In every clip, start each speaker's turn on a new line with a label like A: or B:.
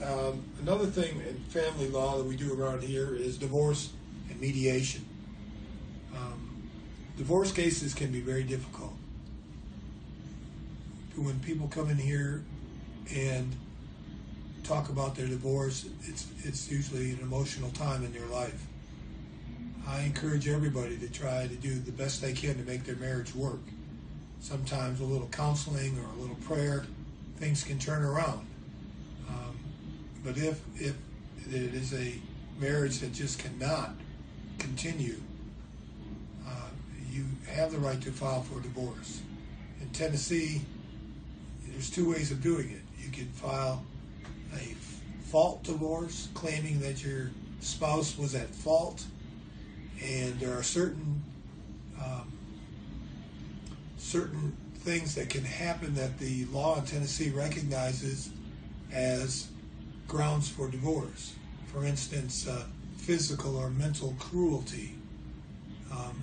A: Another thing in family law that we do around here is divorce and mediation. Divorce cases can be very difficult. When people come in here and talk about their divorce, it's usually an emotional time in their life. I encourage everybody to try to do the best they can to make their marriage work. Sometimes a little counseling or a little prayer, things can turn around. But if it is a marriage that just cannot continue, you have the right to file for divorce. In Tennessee, there's two ways of doing it. You can file a fault divorce, claiming that your spouse was at fault, and there are certain things that can happen that the law in Tennessee recognizes as grounds for divorce. For instance, physical or mental cruelty,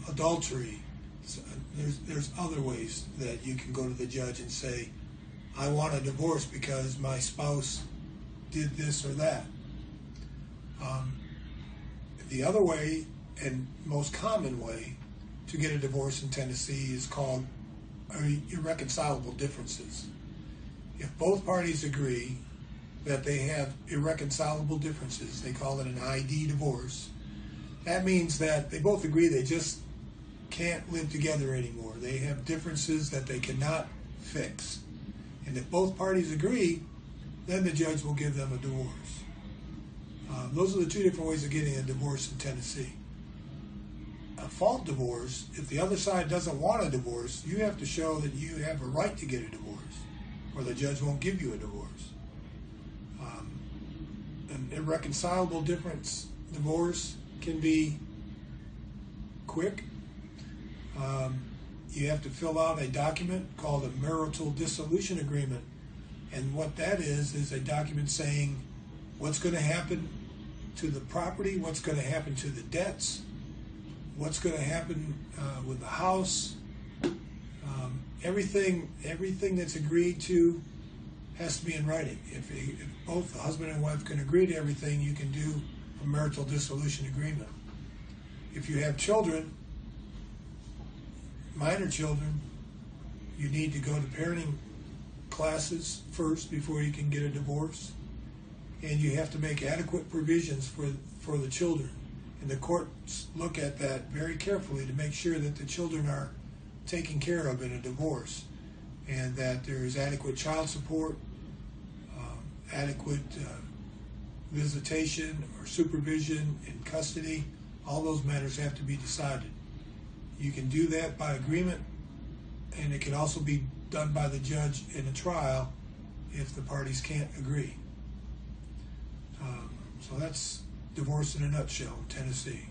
A: adultery. So there's other ways that you can go to the judge and say, I want a divorce because my spouse did this or that. The other way, and most common way, to get a divorce in Tennessee is called irreconcilable differences. If both parties agree that they have irreconcilable differences, they call it an ID divorce. That means that they both agree they just can't live together anymore. They have differences that they cannot fix. And if both parties agree, then the judge will give them a divorce. Those are the two different ways of getting a divorce in Tennessee. A fault divorce, if the other side doesn't want a divorce, you have to show that you have a right to get a divorce, or the judge won't give you a divorce. An irreconcilable divorce can be quick. You have to fill out a document called a marital dissolution agreement. And what that is a document saying what's going to happen to the property, what's going to happen to the debts, what's going to happen with the house. Everything that's agreed to has to be in writing. If both the husband and wife can agree to everything, you can do a marital dissolution agreement. If you have children, minor children, you need to go to parenting classes first before you can get a divorce, and you have to make adequate provisions for the children. And the courts look at that very carefully to make sure that the children are taken care of in a divorce, and that there is adequate child support, adequate visitation or supervision in custody. All those matters have to be decided. You can do that by agreement, and it can also be done by the judge in a trial if the parties can't agree. So that's divorce in a nutshell in Tennessee.